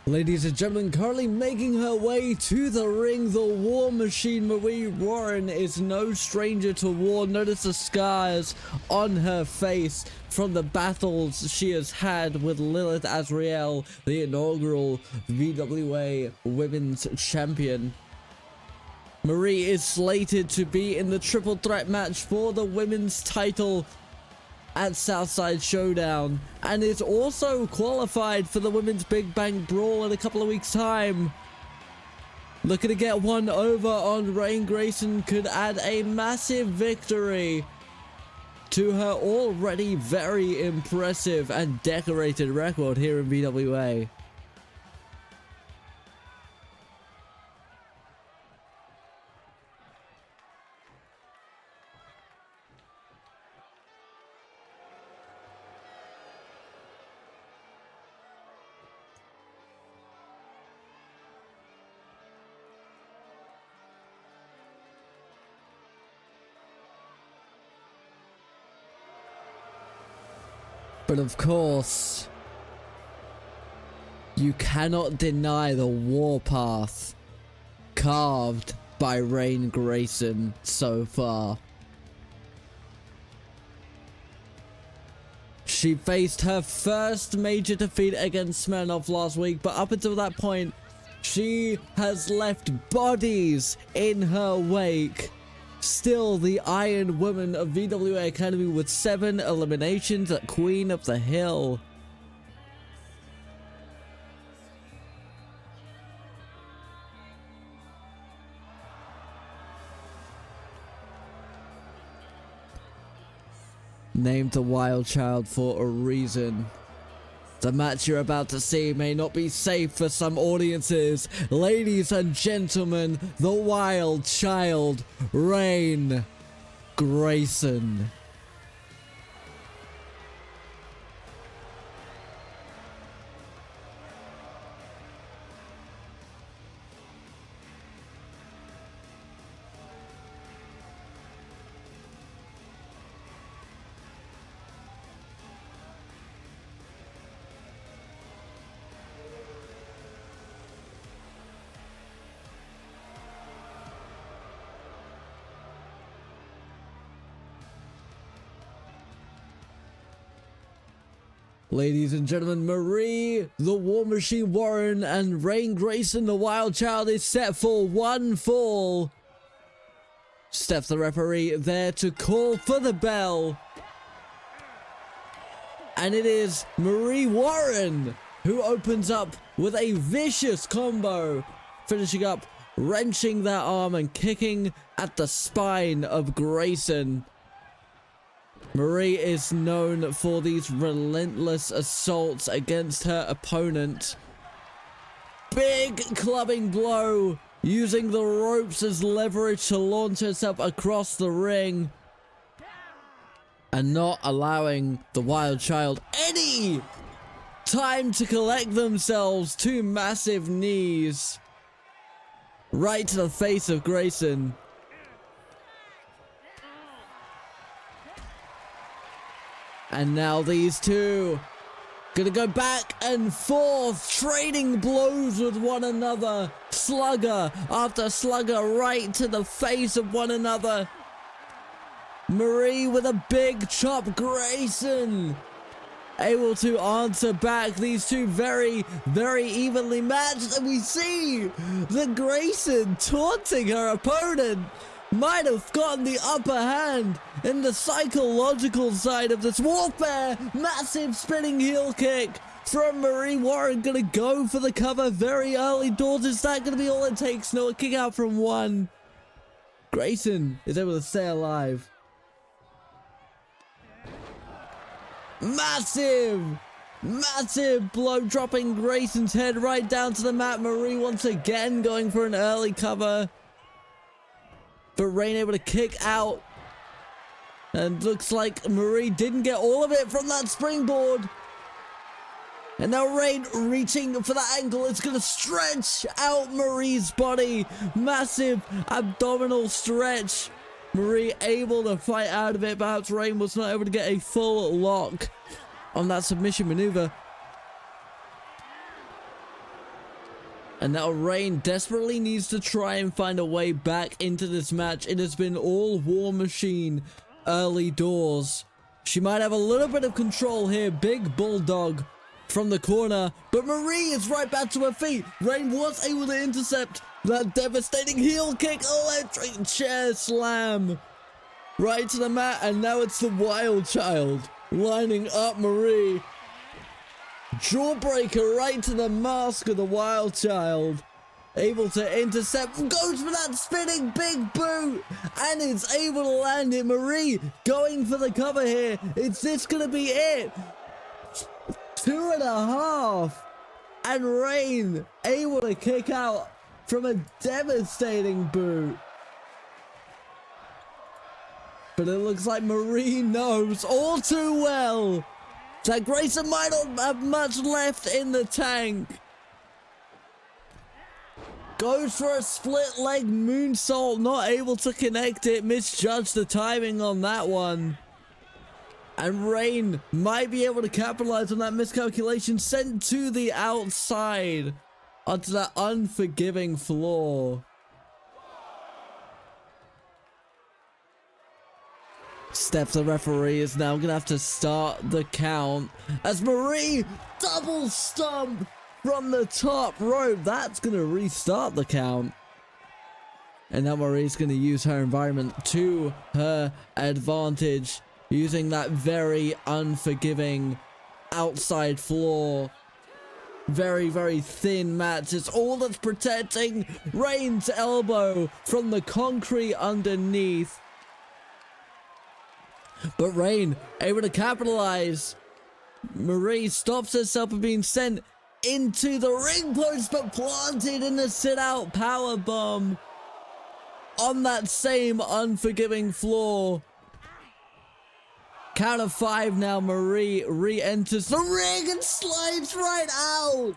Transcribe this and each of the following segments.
Ladies and gentlemen, currently making her way to the ring, the War Machine, Marie Warren, is no stranger to war. Notice the scars on her face from the battles she has had with Lilith Azrael, the inaugural VWA Women's Champion. Marie is slated to be in the triple threat match for the women's title at Southside Showdown, and is also qualified for the Women's Big Bang Brawl in a couple of weeks' time. Looking to get one over on RAYNE. Grayson could add a massive victory to her already very impressive and decorated record here in VWA. But of course, you cannot deny the warpath carved by RAYNE Grayson so far. She faced her first major defeat against Smirnov last week, but up until that point, she has left bodies in her wake. Still the Iron Woman of VWA Academy with 7 eliminations at Queen of the Hill. Named the Wild Child for a reason. The match you're about to see may not be safe for some audiences. Ladies and gentlemen, the Wild Child, RAYNE Grayson. Ladies and gentlemen, Marie, the War Machine Warren, and RAYNE Grayson, the Wild Child, is set for one fall. Steph, the referee, there to call for the bell. And it is Marie Warren who opens up with a vicious combo, finishing up, wrenching that arm and kicking at the spine of Grayson. Marie is known for these relentless assaults against her opponent. Big clubbing blow, using the ropes as leverage to launch herself across the ring. And not allowing the Wild Child any time to collect themselves. 2 massive knees. Right to the face of Grayson. And now these two gonna go back and forth, trading blows with one another. Slugger after slugger right to the face of one another. Marie with a big chop. Grayson able to answer back. These two very, very evenly matched. And we see that Grayson, taunting her opponent, might have gotten the upper hand in the psychological side of this warfare. Massive spinning heel kick from Marie Warren. Gonna go for the cover very early doors. Is that gonna be all it takes? No, a kick out from one. Grayson is able to stay alive. Massive blow, dropping Grayson's head right down to the mat. Marie once again going for an early cover, but RAYNE able to kick out. And looks like Marie didn't get all of it from that springboard. And now RAYNE reaching for that ankle. It's going to stretch out Marie's body. Massive abdominal stretch. Marie able to fight out of it. Perhaps RAYNE was not able to get a full lock on that submission maneuver. And now RAYNE desperately needs to try and find a way back into this match. It has been all War Machine early doors. She might have a little bit of control here. Big bulldog from the corner, but Marie is right back to her feet. RAYNE was able to intercept that devastating heel kick. Electric chair slam right to the mat, and now it's the Wild Child lining up Marie. Jawbreaker right to the mask of the Wild Child. Able to intercept, goes for that spinning big boot, and is able to land it. Marie going for the cover here. Is this gonna be it? 2.5, and RAYNE able to kick out from a devastating boot. But it looks like Marie knows all too well that GRESYSON might not have much left in the tank. Goes for a split leg moonsault, not able to connect it, misjudged the timing on that one. And RAYNE might be able to capitalize on that miscalculation, sent to the outside onto that unforgiving floor. Steph, the referee, is now gonna have to start the count as Marie double stomp from the top rope. That's gonna restart the count. And now Marie's gonna use her environment to her advantage, using that very unforgiving outside floor. Very, very thin mats. It's all that's protecting RAYNE's elbow from the concrete underneath. But RAYNE able to capitalize. Marie stops herself from being sent into the ring post, but planted in the sit-out power bomb on that same unforgiving floor. Count of 5 now. Marie re-enters the ring and slides right out.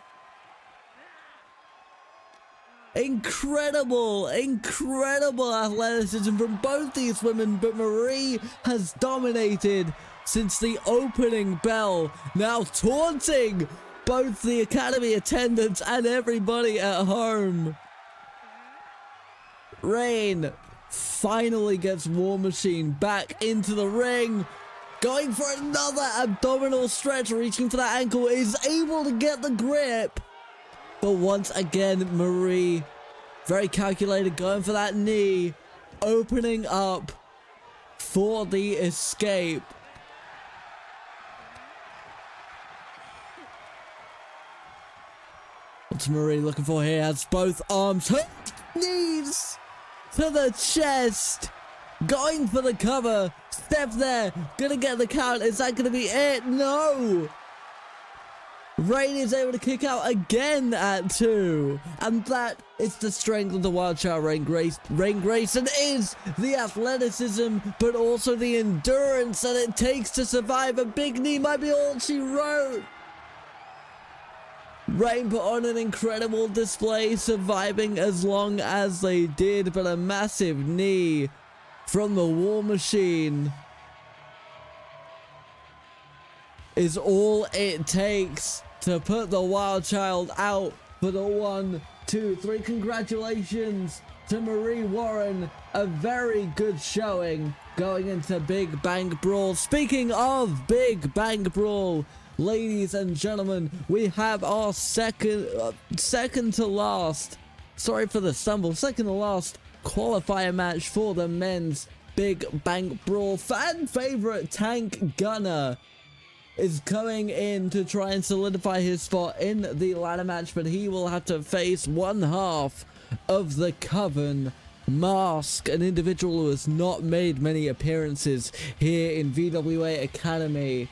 Incredible athleticism from both these women, but Marie has dominated since the opening bell, now taunting both the Academy attendants and everybody at home. RAYNE finally gets War Machine back into the ring, going for another abdominal stretch, reaching for that ankle, is able to get the grip. But once again, Marie, very calculated, going for that knee, opening up for the escape. What's Marie looking for here? Has both arms, her knees to the chest, going for the cover. Steph there, gonna get the count. Is that gonna be it? No! RAYNE is able to kick out again at 2. And that is the strength of the Wild Child. RAYNE GRESYSON is the athleticism, but also the endurance that it takes to survive. A big knee might be all she wrote. RAYNE put on an incredible display, surviving as long as they did, but a massive knee from the War Machine is all it takes to put the Wild Child out for the 1, 2, 3. Congratulations to Marie Warren. A very good showing going into Big Bang Brawl. Speaking of Big Bang Brawl, ladies and gentlemen, we have our second to last qualifier match for the men's Big Bang Brawl. Fan favorite Tank Gunner is coming in to try and solidify his spot in the ladder match, but he will have to face one half of the Coven, Mask, an individual who has not made many appearances here in VWA Academy,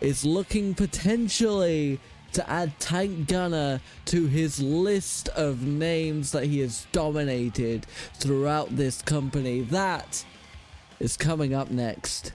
is looking potentially to add Tank Gunner to his list of names that he has dominated throughout this company. That is coming up next.